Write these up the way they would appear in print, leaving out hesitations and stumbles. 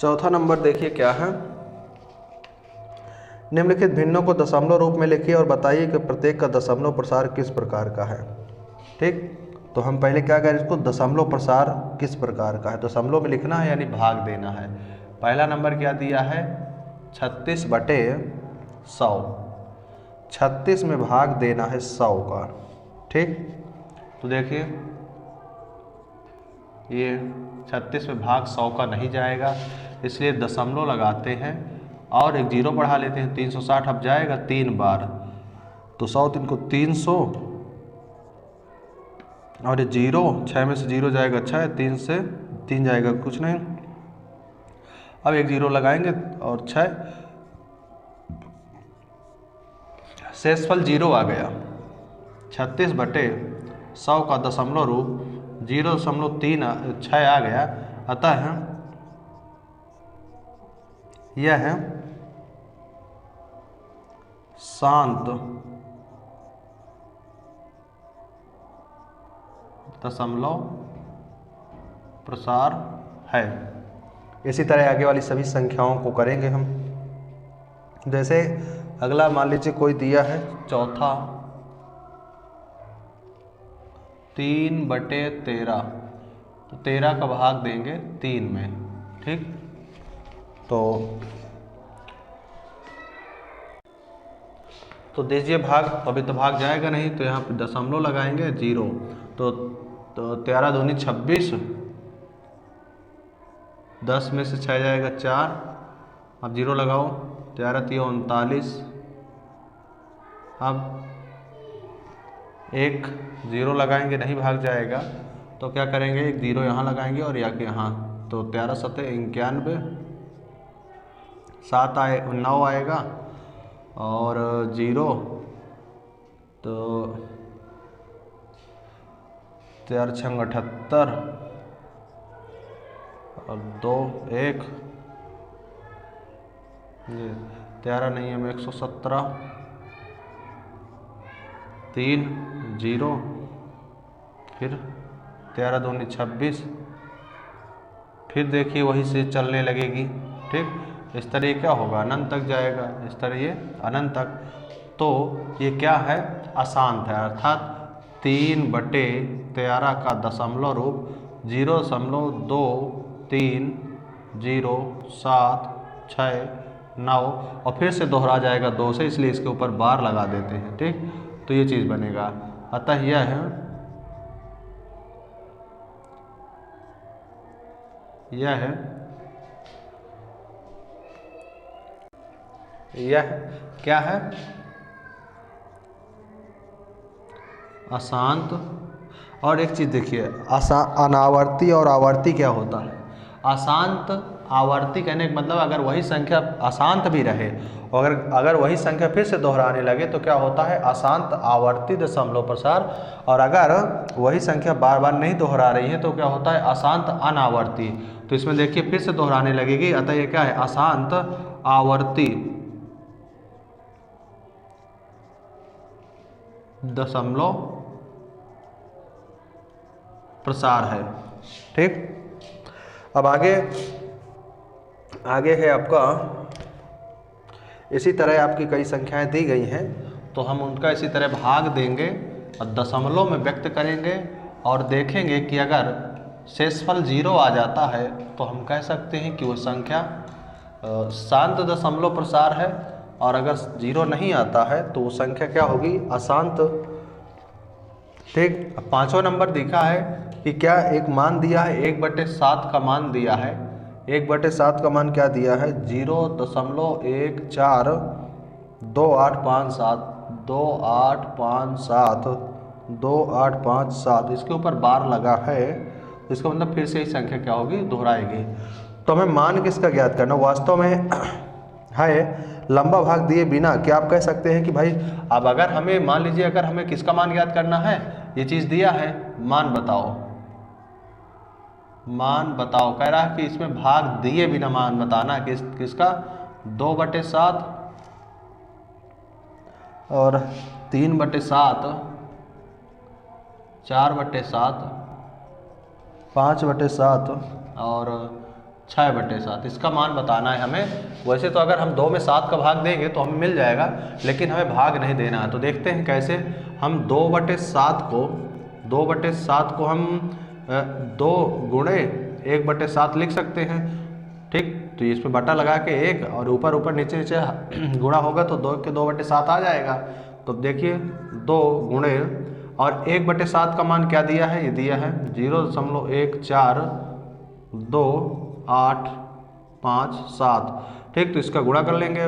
चौथा नंबर देखिए क्या है, निम्नलिखित भिन्नों को दशमलव रूप में लिखिए और बताइए कि प्रत्येक का दशमलव प्रसार किस प्रकार का है। ठीक, तो हम पहले क्या करें, इसको दशमलव प्रसार किस प्रकार का है, दशमलव में लिखना है यानी भाग देना है। पहला नंबर क्या दिया है, 36/100, 36 में भाग देना है 100 का। ठीक, तो देखिए ये 36 में भाग 100 का नहीं जाएगा, इसलिए दशमलव लगाते हैं और एक जीरो बढ़ा लेते हैं। 360 अब जाएगा 3 बार, तो 100 3 को 300 और ये जीरो, 6 में से जीरो जाएगा 6, 3 से 3 जाएगा कुछ नहीं। अब एक जीरो लगाएंगे और 6, शेषफल जीरो आ गया। 36/100 का दशमलव रूप 0.36 आ गया। अतः यह है शांत दशमलव प्रसार है। इसी तरह आगे वाली सभी संख्याओं को करेंगे हम। जैसे अगला मान लीजिए कोई दिया है चौथा 3/13, तो 13 का भाग देंगे 3 में। ठीक, तो दीजिए भाग, अभी तो भाग जाएगा नहीं, तो यहाँ पे दशमलव लगाएंगे 0, तो 13 दूनी 26, 10 में से 6 जाएगा 4, अब 0 लगाओ, 13 3 39, अब एक 0 लगाएंगे नहीं भाग जाएगा, तो क्या करेंगे, एक 0 यहाँ लगाएंगे और या के यहाँ, तो 13 7 91, 7 आए 9 आएगा और 0, तो 4 6 78 और 2 1, 13 नहीं है 117, 3 0, फिर 13 दूनी 26, फिर देखिए वही से चलने लगेगी। ठीक, इस तरह ये क्या होगा, अनंत तक जाएगा, इस तरह ये अनंत तक। तो ये क्या है, अशांत है, अर्थात 3/13 का दशमलव रूप 0.230769 और फिर से दोहरा जाएगा 2 से, इसलिए इसके ऊपर बार लगा देते हैं। ठीक, तो ये चीज़ बनेगा। अतः यह क्या है, अशांत। और एक चीज़ देखिए, अनावर्ती और आवर्ती क्या होता है। अशांत आवर्ती कहने का मतलब अगर वही संख्या अशांत भी रहे और अगर वही संख्या फिर से दोहराने लगे तो क्या होता है, अशांत आवर्ती दशमलव प्रसार। और अगर वही संख्या बार बार नहीं दोहरा रही है तो क्या होता है, अशांत अनावर्ती। तो इसमें देखिए फिर से दोहराने लगेगी, अतः ये क्या है, अशांत आवर्ती दशमलव प्रसार है। ठीक, अब आगे है आपका, इसी तरह आपकी कई संख्याएं दी गई हैं, तो हम उनका इसी तरह भाग देंगे और दशमलव में व्यक्त करेंगे और देखेंगे कि अगर शेषफल 0 आ जाता है तो हम कह सकते हैं कि वो संख्या शांत दशमलव प्रसार है, और अगर 0 नहीं आता है तो वो संख्या क्या होगी, अशांत। ठीक, अब 5वां नंबर दिखा है कि क्या एक मान दिया है, 1/7 का मान दिया है। 1/7 का मान क्या दिया है, 0.142857 2857 इसके ऊपर बार लगा है, इसका मतलब फिर से ही संख्या क्या होगी, दोहराएगी। तो हमें मान किसका ज्ञात करना, वास्तव में है लंबा भाग दिए बिना। क्या आप कह सकते हैं कि भाई अब अगर हमें मान लीजिए, अगर हमें किसका मान ज्ञात करना है, ये चीज़ दिया है, मान बताओ, मान बताओ, कह रहा है कि इसमें भाग दिए बिना मान बताना, किसका, 2/7 और 3/7, 4/7, 5/7 और 6/7 इसका मान बताना है हमें। वैसे तो अगर हम 2 में 7 का भाग देंगे तो हमें मिल जाएगा, लेकिन हमें भाग नहीं देना है। तो देखते हैं कैसे। हम 2/7 को हम 2 गुणे 1/7 लिख सकते हैं। ठीक, तो इसमें बटा लगा के 1 और ऊपर ऊपर नीचे नीचे गुणा होगा तो 2 के 2/7 आ जाएगा। तो देखिए 2 गुणे और 1/7 का मान क्या दिया है, ये दिया है 0.142857। ठीक, तो इसका गुणा कर लेंगे।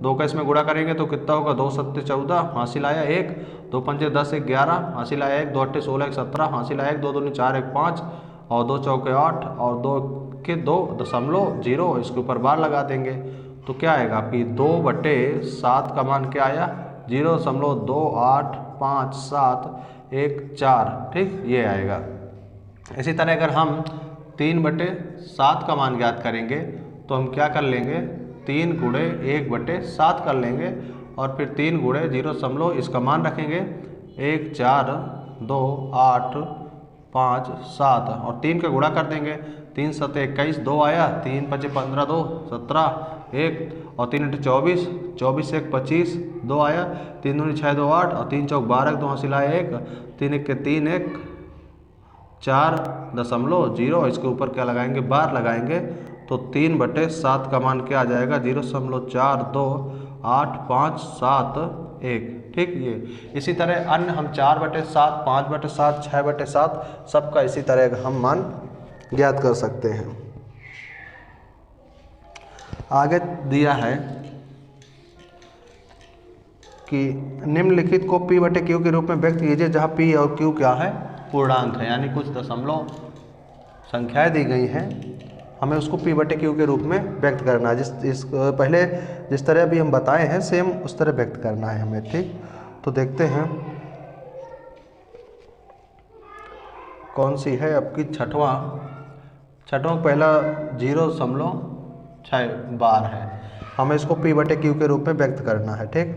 2 का इसमें गुणा करेंगे तो कितना होगा, 2 7 14, हासिल आया 1, 2 पंजे 10 1 11, हासिल आया 1, 2 8 16 1 17, हासिल आया 1, 2 दूनी 4 1 5 और 2 चौके 8 और 2 के 2.0, इसके ऊपर बार लगा देंगे तो क्या आएगा आपकी 2/7 का मान क्या आया, 0.285714। ठीक, ये आएगा। इसी तरह अगर हम 3/7 का मान ज्ञात करेंगे तो हम क्या कर लेंगे, 3 गुणे 1/7 कर लेंगे और फिर 3 गुणे 0 इसका मान रखेंगे 1428557 और 3 का गुणा कर देंगे। 3 7 21, 2 आया, 3 5 15 2 17 1 और 3 8 24, 24 1 25, 2 आया, 3 दूनी 6 2 8 और 3 चौक 12, 2 हासिल आया 1, 3 1 के 3 1 4.0, इसके ऊपर क्या लगाएंगे, बार लगाएंगे तो 3/7 का मान क्या आ जाएगा, 0.42857। ठीक, ये इसी तरह अन्य हम 4/7 5/7 6/7 सबका इसी तरह हम मान ज्ञात कर सकते हैं। आगे दिया है कि निम्नलिखित को P/Q के रूप में व्यक्त कीजिए, जहाँ P और Q क्या है, पूर्णांक है, यानी कुछ दशमलव संख्याएं दी गई हैं, हमें उसको P/Q के रूप में व्यक्त करना है। पहले जिस तरह अभी हम बताए हैं सेम उस तरह व्यक्त करना है हमें। ठीक, तो देखते हैं कौन सी है आपकी छठवां पहला 0.6 बार है, हमें इसको P/Q के रूप में व्यक्त करना है। ठीक,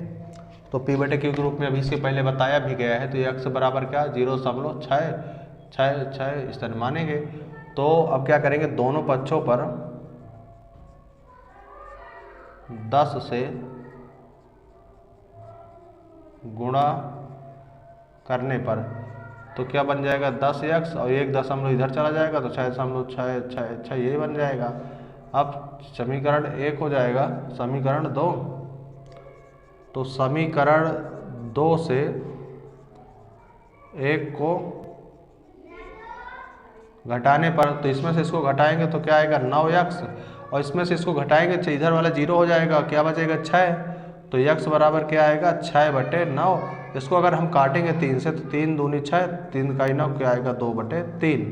तो P/Q के रूप में अभी इससे पहले बताया भी गया है, तो ये x बराबर क्या 0.6 इस तरह मानेंगे। तो अब क्या करेंगे, दोनों पक्षों पर 10 से गुणा करने पर तो क्या बन जाएगा 10x और 1 इधर चला जाएगा तो 6.6 ये बन जाएगा। अब समीकरण 1 हो जाएगा समीकरण 2, तो समीकरण 2 से 1 को घटाने पर, तो इसमें से इसको घटाएंगे तो क्या आएगा 9x और इसमें से इसको घटाएंगे तो इधर वाला 0 हो जाएगा, क्या बचेगा 6, तो x बराबर क्या आएगा 6/9। इसको अगर हम काटेंगे 3 से तो 3 दूनी 6, 3 का 9 क्या आएगा 2/3,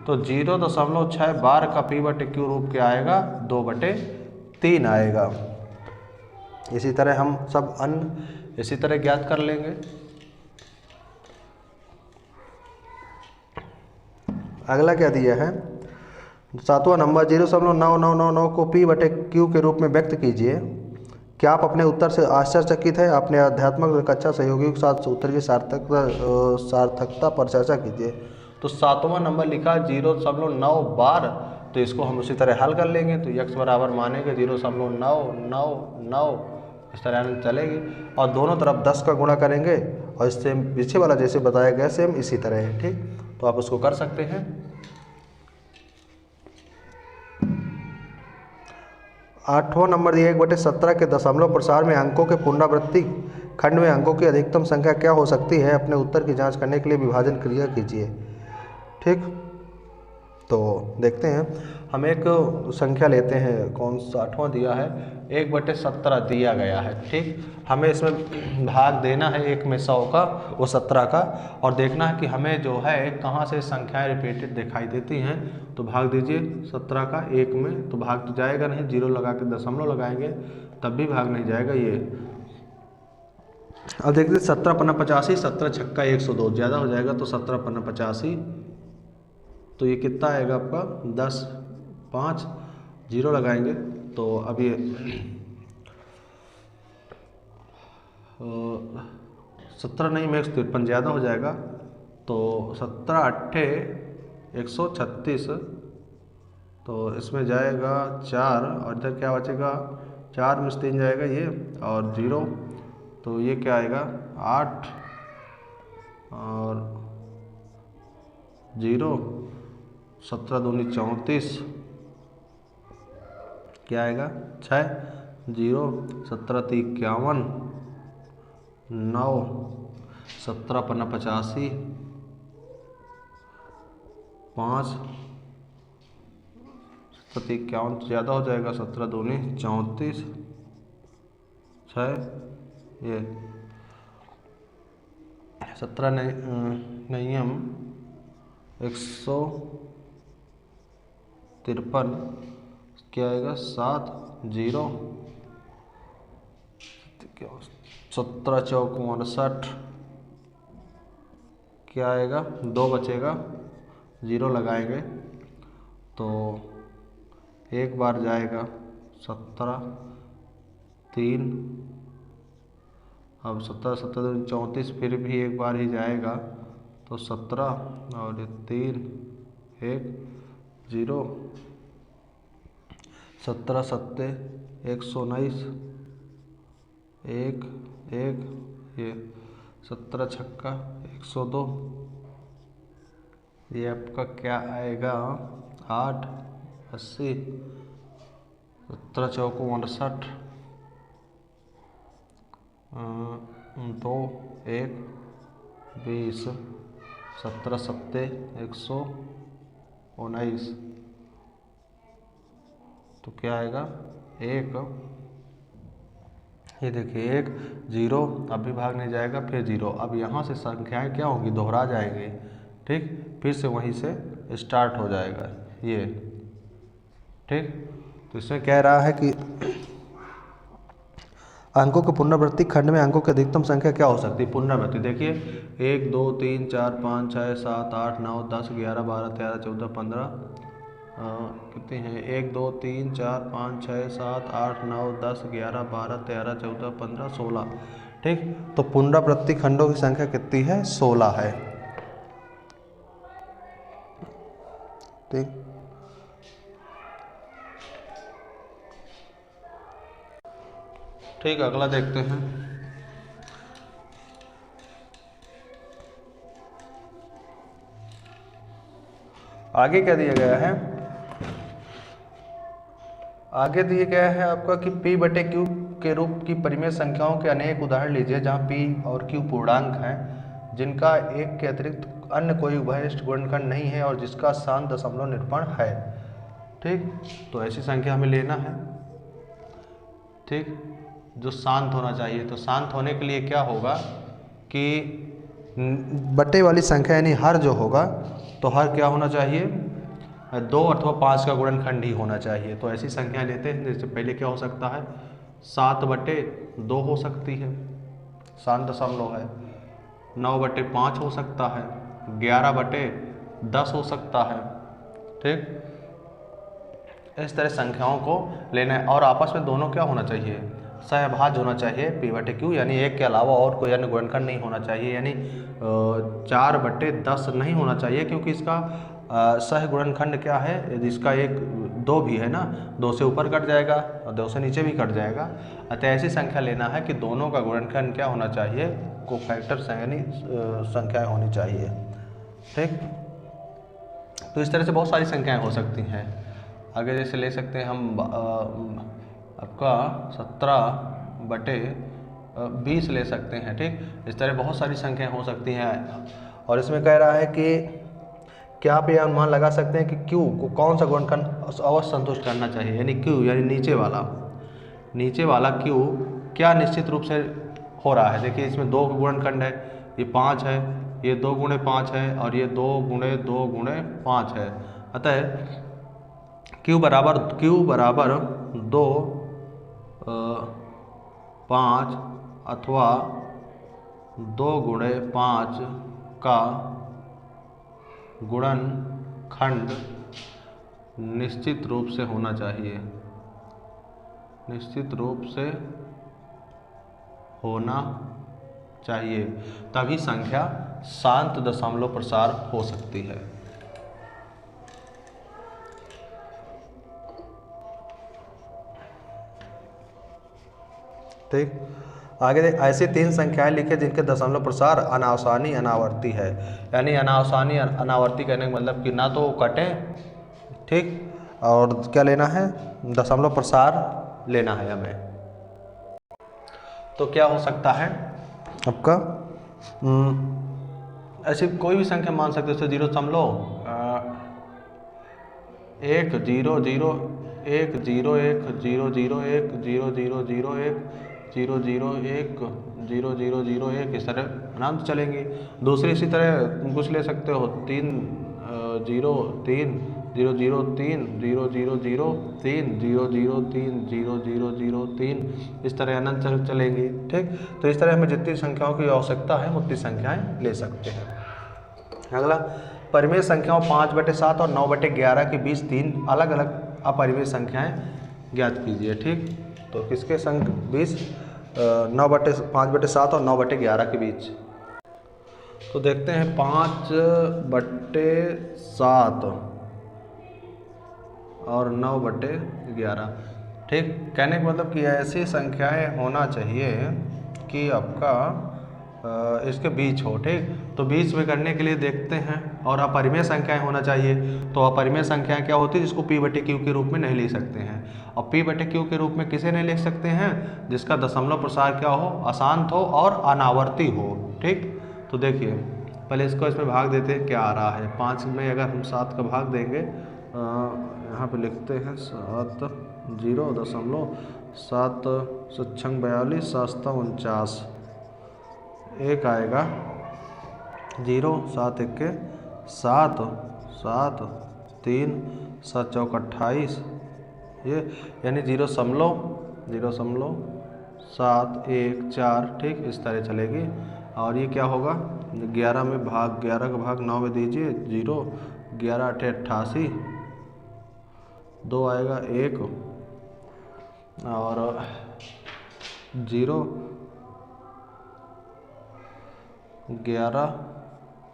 तो 0.6 बार का P/Q रूप क्या आएगा 2/3 आएगा। इसी तरह हम सब अन्य इसी तरह ज्ञात कर लेंगे। अगला क्या दिया है, 7वां नंबर 0.9999 को P/Q के रूप में व्यक्त कीजिए। क्या आप अपने उत्तर से आश्चर्यचकित हैं? अपने अध्यात्मक कक्षा सहयोगियों के साथ उत्तर की सार्थकता पर चर्चा कीजिए। तो 7वां नंबर लिखा 0.9 बार, तो इसको हम उसी तरह हल कर लेंगे। तो x बराबर मानेंगे 0.999 इस तरह चलेगी और दोनों तरफ 10 का गुणा करेंगे और इससे पीछे वाला जैसे बताया गया सेम इसी तरह है। ठीक, तो आप उसको कर सकते हैं। 8वां नंबर दिया 1/17 के दशमलव प्रसार में अंकों के पुनरावृत्ति खंड में अंकों की अधिकतम संख्या क्या हो सकती है, अपने उत्तर की जांच करने के लिए विभाजन क्रिया कीजिए। ठीक, तो देखते हैं, हम एक संख्या लेते हैं, कौन सा 8वां दिया है 1/17 दिया गया है। ठीक, हमें इसमें भाग देना है 1 में 100 का, वो 17 का, और देखना है कि हमें जो है कहाँ से संख्याएं रिपीटेड दिखाई देती हैं। तो भाग दीजिए 17 का 1 में, तो भाग तो जाएगा नहीं, 0 लगा के दशमलव लगाएंगे तब भी भाग नहीं जाएगा। ये अब देखते 17 पन्ना 85, 17 छक्का 102 ज़्यादा हो जाएगा, तो 17 पन्ना 85, तो ये कितना आएगा आपका 10 5 0 लगाएंगे तो अब ये 17 नहीं में 153 ज़्यादा हो जाएगा, तो 17 8 136 तो इसमें जाएगा 4 और इधर क्या बचेगा, 4 में से 3 जाएगा ये और 0, तो ये क्या आएगा 8 और 0, 17 दूनी 34, क्या आएगा 6, 0, 17 3 51, 9, 17 पन्ना 85, 5, 17 51 ज़्यादा हो जाएगा, 17 दूनी 34, 6, ये 17 नियम 153, क्या आएगा 7, 0, 17 चौक 59, क्या आएगा 2 बचेगा, 0 लगाएंगे तो एक बार जाएगा 17 3, अब 17 17 34 फिर भी एक बार ही जाएगा तो 17 और ये 3 1 0, 17 7 119, 1 1, ये 17 छक्का 102, ये आपका क्या आएगा 8 80, 17 चौक 59, 2 1 20, 17 7 119, तो क्या आएगा 1, ये देखिए 1 0, अभी भाग नहीं जाएगा फिर 0, अब यहाँ से संख्याएं क्या होंगी दोहरा जाएंगे, ठीक, फिर से वहीं से स्टार्ट हो जाएगा ये, ठीक। तो इसमें कह रहा है कि अंकों के पुनरावृत्ति खंड में अंकों की अधिकतम संख्या क्या हो सकती है। पुनरावृत्ति देखिए 1 2 3 4 5 6 7 8 9 10 11 12 13 14 15, कितने हैं 1 2 3 4 5 6 7 8 9 10 11 12 13 14 15 16, ठीक। तो पुनरावृत्ति खंडों की संख्या कितनी है 16 है, ठीक। ठीक, अगला देखते हैं। आगे क्या दिया गया है, आगे दिया गया है आपका कि P बटे Q के रूप की परिमेय संख्याओं के अनेक उदाहरण लीजिए जहां P और Q पूर्णांक हैं जिनका एक के अतिरिक्त अन्य कोई उभयनिष्ठ गुणनखंड नहीं है और जिसका शांत दशमलव निरूपण है, ठीक। तो ऐसी संख्या हमें लेना है, ठीक, जो शांत होना चाहिए। तो शांत होने के लिए क्या होगा कि बटे वाली संख्या यानी हर जो होगा तो हर क्या होना चाहिए 2 अथवा 5 का गुणनखंड ही होना चाहिए। तो ऐसी संख्या लेते हैं, जैसे पहले क्या हो सकता है 7 बटे 2 हो सकती है, शांत दशमलव है, 9 बटे 5 हो सकता है, 11 बटे 10 हो सकता है, ठीक। इस तरह संख्याओं को लेना है और आपस में दोनों क्या होना चाहिए सहभाज्य होना चाहिए P बटे Q, यानी एक के अलावा और कोई अन्य गुणनखंड नहीं होना चाहिए, यानी 4 बटे 10 नहीं होना चाहिए क्योंकि इसका सह गुणनखंड क्या है, जिसका एक 2 भी है ना, 2 से ऊपर कट जाएगा और 2 से नीचे भी कट जाएगा। अतः ऐसी संख्या लेना है कि दोनों का गुणनखंड क्या होना चाहिए कोफैक्टर यानी संख्याएं होनी चाहिए, ठीक। तो इस तरह से बहुत सारी संख्याएं हो सकती हैं। आगे जैसे ले सकते हैं हम आपका 17 बटे 20 ले सकते हैं, ठीक। इस तरह बहुत सारी संख्याएं हो सकती हैं और इसमें कह रहा है कि क्या आप ये अनुमान लगा सकते हैं कि Q को कौन सा गुणनखंड अवश्य संतुष्ट करना चाहिए, यानी Q यानी नीचे वाला Q क्या निश्चित रूप से हो रहा है। देखिए इसमें 2 गुणनखंड है, ये 5 है, ये 2 गुणे 5 है और ये 2 गुणे 2 गुणे 5 है। अतः Q बराबर 2 5 अथवा 2 गुणे 5 का गुणनखंड निश्चित रूप से होना चाहिए, निश्चित रूप से होना चाहिए, तभी संख्या शांत दशमलव प्रसार हो सकती है। ठीक। आगे देख, ऐसी 3 संख्याएं लिखे जिनके दशमलव प्रसार अनावसानी अनावर्ती है। यानी अनावसानी अनावर्ती कहने का मतलब कि ना तो कटे, ठीक, और क्या लेना है, दशमलव प्रसार लेना है हमें। तो क्या हो सकता है आपका, ऐसी कोई भी संख्या मान सकते हो, जैसे 0.1 इस तरह आराम से चलेंगी। दूसरी इसी तरह कुछ ले सकते हो, 3 0 3 0 0 0 3 0 0 0 3 इस तरह अनंत चलेंगी, ठीक। तो इस तरह हमें जितनी संख्याओं की आवश्यकता है उतनी संख्याएं ले सकते हैं। अगला, परिमेय संख्याओं 5/7 और 9/11 के बीच 3 अलग अलग अपरिमेय संख्याएं ज्ञात कीजिए, ठीक। तो किसके संग बीच, 5/7 और 9/11 के बीच। तो देखते हैं 5/7 और 9/11, ठीक। कहने का मतलब कि ऐसी संख्याएं होना चाहिए कि आपका इसके बीच हो, ठीक। तो बीच में करने के लिए देखते हैं, और अपरिमेय संख्याएं होना चाहिए। तो अपरिमेय संख्याएं क्या होती है, जिसको P/Q के रूप में नहीं लिख सकते हैं। और P/Q के रूप में किसे नहीं लिख सकते हैं, जिसका दशमलव प्रसार क्या हो, अशांत हो और अनावर्ती हो, ठीक। तो देखिए पहले इसको इसमें भाग देते हैं, क्या आ रहा है। 5 में अगर हम 7 का भाग देंगे, यहाँ पे लिखते हैं 7 0.7 6 42 7 49, एक आएगा 0 7 1 7 7 3 7 चौक 28, ये यानी 0.714, ठीक, इस तरह चलेगी। और ये क्या होगा, 11 में भाग 11 का भाग 9 में दीजिए, 0 11 8 88, 2 आएगा 1 और 0 11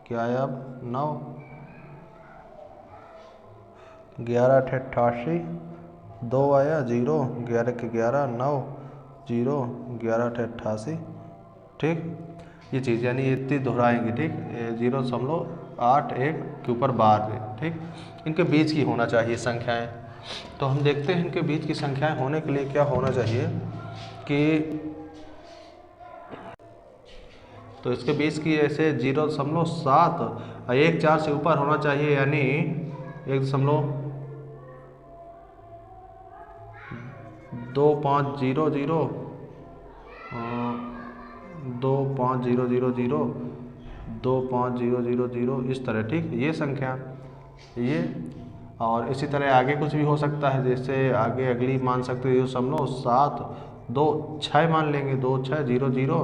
क्या आया अब 9, 11 8 88, 2 आया 0 11 के 11 9 0 11 8 88, ठीक। ये चीज़ यानी ये इतनी दोहराएंगे, ठीक। 0.81 के ऊपर बार में, ठीक। इनके बीच की होना चाहिए संख्याएं। तो हम देखते हैं इनके बीच की संख्याएं होने के लिए क्या होना चाहिए कि, तो इसके बीच की ऐसे 0.7 और 1 4 से ऊपर होना चाहिए, यानी 1.2500 25000 25000 इस तरह, ठीक। ये संख्या ये, और इसी तरह आगे कुछ भी हो सकता है, जैसे आगे अगली मान सकते हो 0.7 2 6 मान लेंगे, 2 6 0 0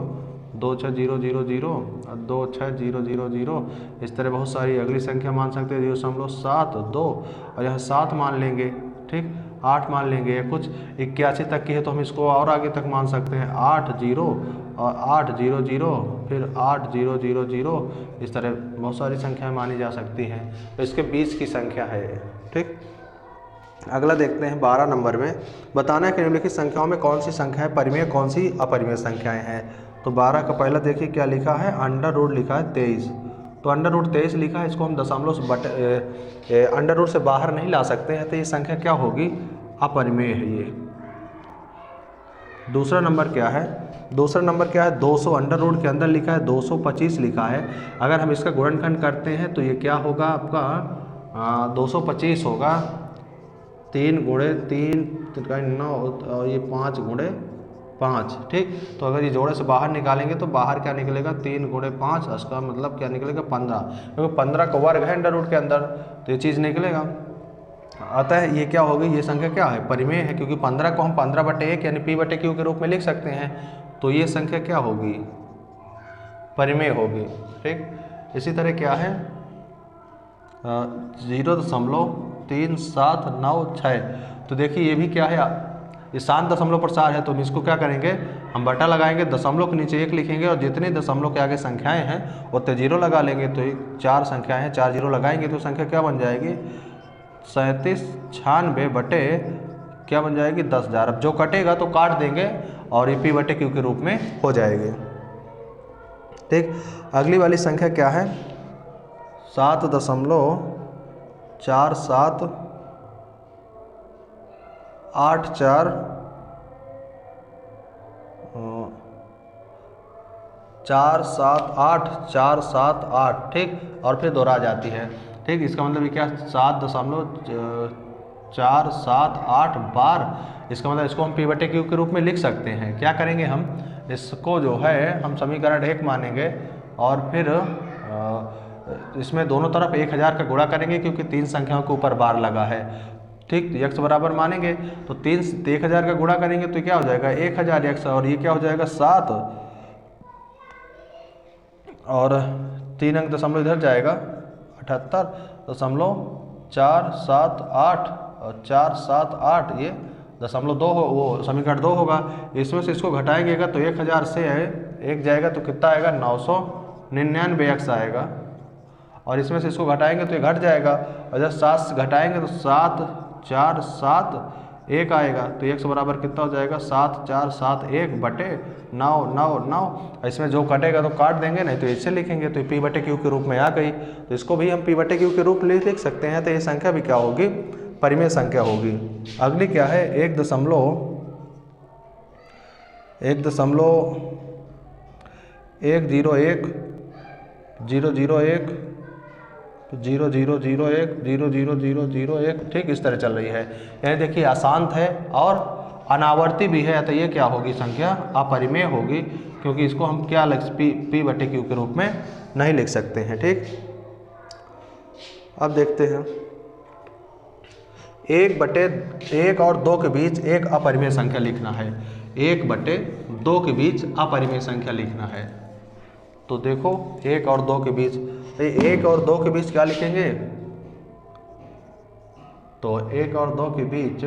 2 6 0 0 0 2 6 0 0 0 इस तरह बहुत सारी अगली संख्या मान सकते हैं, 0.7 2 और यहाँ 7 मान लेंगे, ठीक। 8 मान लेंगे, या कुछ 81 तक की है तो हम इसको और आगे तक मान सकते हैं, 8 0 और 8 0 0 फिर 8 0 0 0 इस तरह बहुत सारी संख्याएं मानी जा सकती हैं। तो इसके बीच की संख्या है, ठीक। अगला देखते हैं 12 नंबर में, बताना है कि निम्नलिखित संख्याओं में कौन सी संख्याएं परिमेय, कौन सी अपरिमेय संख्याएं हैं। तो 12 का पहला देखिए क्या लिखा है, अंडर रूट लिखा है 23। तो अंडर रूट 23 लिखा है, इसको हम दशमलव से अंडर रूट से बाहर नहीं ला सकते हैं, तो ये संख्या क्या होगी, अपरिमेय है ये। दूसरा नंबर क्या है, 200 अंडर रूट के अंदर लिखा है 225 लिखा है। अगर हम इसका गुणनखंड करते हैं तो ये क्या होगा आपका, 225 होगा, 3 गुणे 3 9 और ये 5 गुणे 5, ठीक। तो अगर ये जोड़े से बाहर निकालेंगे तो बाहर क्या निकलेगा, 3 गुणे 5, इसका मतलब क्या निकलेगा 15, क्योंकि 15 का वर्ग है अंडर रूट के अंदर, तो ये चीज़ निकलेगा। अतः ये क्या होगी, ये संख्या क्या है, परिमेय है, क्योंकि 15 को हम 15/1 यानी P/Q के रूप में लिख सकते हैं। तो ये संख्या क्या होगी, परिमेय होगी, ठीक। इसी तरह क्या है 0.3796, तो देखिए ये भी क्या है, ये शांत दशमलव प्रसार है। तो हम इसको क्या करेंगे, हम बटा लगाएंगे, दशमलव के नीचे 1 लिखेंगे और जितने दशमलव के आगे संख्याएं हैं उतने 0 लगा लेंगे। तो 4 संख्याएं हैं, 4 0 लगाएंगे तो संख्या क्या बन जाएगी, 3796 बटे क्या बन जाएगी 10,000। अब जो कटेगा तो काट देंगे और ये p/q के रूप में हो जाएगी। ठीक, अगली वाली संख्या क्या है? 7.4784 478 ठीक, और फिर दोहरा जाती है। ठीक, इसका मतलब ये क्या 7.478 बार, इसका मतलब इसको हम p/q के रूप में लिख सकते हैं। क्या करेंगे हम, इसको जो है हम समीकरण 1 मानेंगे और फिर इसमें दोनों तरफ 1000 का गुणा करेंगे क्योंकि 3 संख्याओं के ऊपर बार लगा है। ठीक, तो x बराबर मानेंगे तो 1000 का गुणा करेंगे तो क्या हो जाएगा 1000x, और ये क्या हो जाएगा 7 और 3 अंक दशमलव इधर जाएगा 78.478 और 478 ये 0.2 हो, वो समीकरण 2 होगा। इसमें से इसको घटाएंगे तो 1000 से 1 जाएगा तो कितना आएगा 999x आएगा, और इसमें से इसको घटाएंगे तो ये घट जाएगा, और जब 7 से घटाएंगे तो 7471 आएगा। तो x बराबर कितना हो जाएगा 7471/999। इसमें जो कटेगा तो काट देंगे, नहीं तो इससे लिखेंगे तो p/q के रूप में आ गई। तो इसको भी हम p/q के रूप में लिख सकते हैं। तो ये संख्या भी क्या होगी, परिमेय संख्या होगी। अगली क्या है 1.101 ठीक, इस तरह चल रही है। यानी देखिए अशांत है और अनावर्ती भी है, तो ये क्या होगी संख्या अपरिमेय होगी, क्योंकि इसको हम क्या p/q के रूप में नहीं लिख सकते हैं। ठीक, अब देखते हैं 1/1 और 2 के बीच एक अपरिमेय संख्या लिखना है। 1/2 के बीच अपरिमेय संख्या लिखना है। तो देखो 1 और 2 के बीच, 1 और 2 के बीच क्या लिखेंगे, तो 1 और 2 के बीच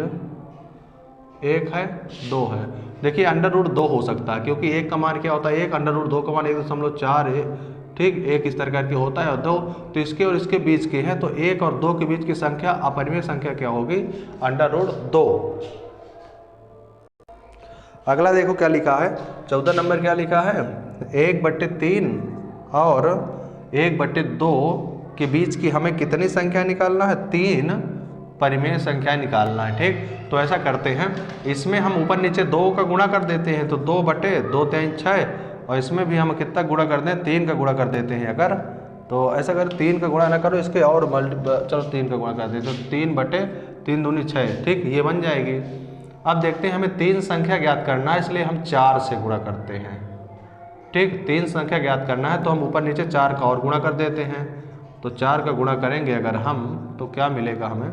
1 है 2 है। देखिए √2 हो सकता है, क्योंकि 1 का मान क्या होता है 1, √2 का मान 1.4 है। ठीक, 1 इस तरह करके होता है और 2, तो इसके और इसके बीच के हैं, तो 1 और 2 के बीच की संख्या अपरिमेय संख्या क्या होगी √2। अगला देखो क्या लिखा है 14 नंबर, क्या लिखा है 1/3 और 1/2 के बीच की हमें कितनी संख्या निकालना है, 3 परिमेय संख्या निकालना है। ठीक, तो ऐसा करते हैं, इसमें हम ऊपर नीचे 2 का गुणा कर देते हैं, तो 2/2 3 6, और इसमें भी हम कितना गुणा कर दें 3 का गुणा कर देते हैं। अगर तो ऐसा अगर 3 का गुणा ना करो इसके और चलो 3 का गुणा कर देते, तो 3/3 दूनी 6। ठीक, ये बन जाएगी। अब देखते हैं हमें 3 संख्या ज्ञात करना है, इसलिए हम 4 से गुणा करते हैं। ठीक, 3 संख्या ज्ञात करना है तो हम ऊपर नीचे 4 का और गुणा कर देते हैं। तो 4 का गुणा करेंगे अगर हम, तो क्या मिलेगा हमें,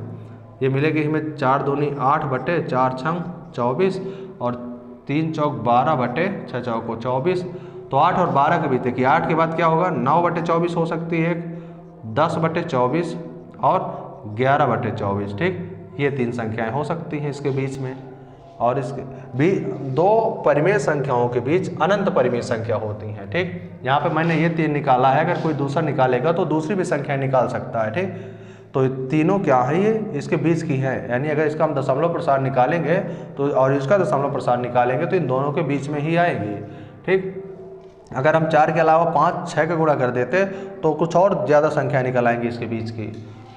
ये मिलेगी हमें 4 दूनी 8/4 6 24 और 3 चौक 12/6 चौको 24। तो 8 और 12 के बीच देखिए 8 के बाद क्या होगा 9/24 हो सकती है, 10/24 और 11/24। ठीक, ये 3 संख्याएं हो सकती हैं इसके बीच में। और इसके भी 2 परिमेय संख्याओं के बीच अनंत परिमेय संख्या होती हैं। ठीक, यहाँ पे मैंने ये 3 निकाला है, अगर कोई दूसरा निकालेगा तो दूसरी भी संख्या निकाल सकता है। ठीक, तो तीनों क्या है ये इसके बीच की है, यानी अगर इसका हम दशमलव प्रसार निकालेंगे तो और इसका दशमलव प्रसार निकालेंगे तो इन दोनों के बीच में ही आएंगी। ठीक, अगर हम 4 के अलावा 5 6 का गुणा कर देते तो कुछ और ज़्यादा संख्या निकल आएंगी इसके बीच की।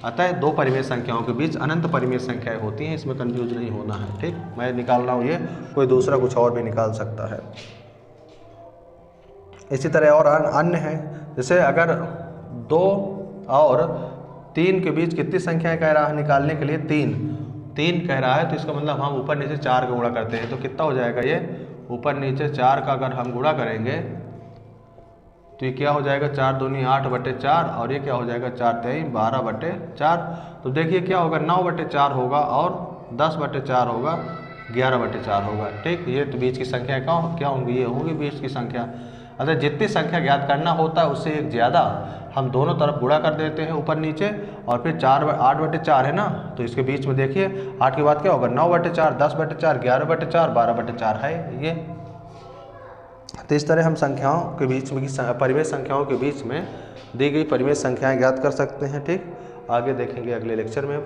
अतः 2 परिमेय संख्याओं के बीच अनंत परिमेय संख्याएं होती हैं, इसमें कंफ्यूज नहीं होना है। ठीक, मैं निकाल रहा हूँ ये, कोई दूसरा कुछ और भी निकाल सकता है। इसी तरह और अन्य है, जैसे अगर 2 और 3 के बीच कितनी संख्याएं कह रहा है निकालने के लिए, 3 कह रहा है, तो इसका मतलब हम ऊपर नीचे 4 का गुणा करते हैं। तो कितना हो जाएगा ये ऊपर नीचे 4 का अगर हम गुणा करेंगे तो ये क्या हो जाएगा 4 दूनी 8/4 और ये क्या हो जाएगा 4 3 12/4। तो देखिए क्या होगा 9/4 होगा और 10/4 होगा 11/4 होगा। ठीक, ये तो बीच की संख्या क्या होंगी, ये होंगी बीच की संख्या। अतः जितनी संख्या ज्ञात करना होता है उससे एक ज़्यादा हम दोनों तरफ गुणा कर देते हैं ऊपर नीचे, और फिर 8/4 है ना, तो इसके बीच में देखिए 8 के बाद क्या होगा 9/4 10/4 11/4 12/4 है ये। तो इस तरह हम संख्याओं के बीच में परिमेय संख्याओं के बीच में दी गई परिमेय संख्याएं ज्ञात कर सकते हैं। ठीक, आगे देखेंगे अगले लेक्चर में।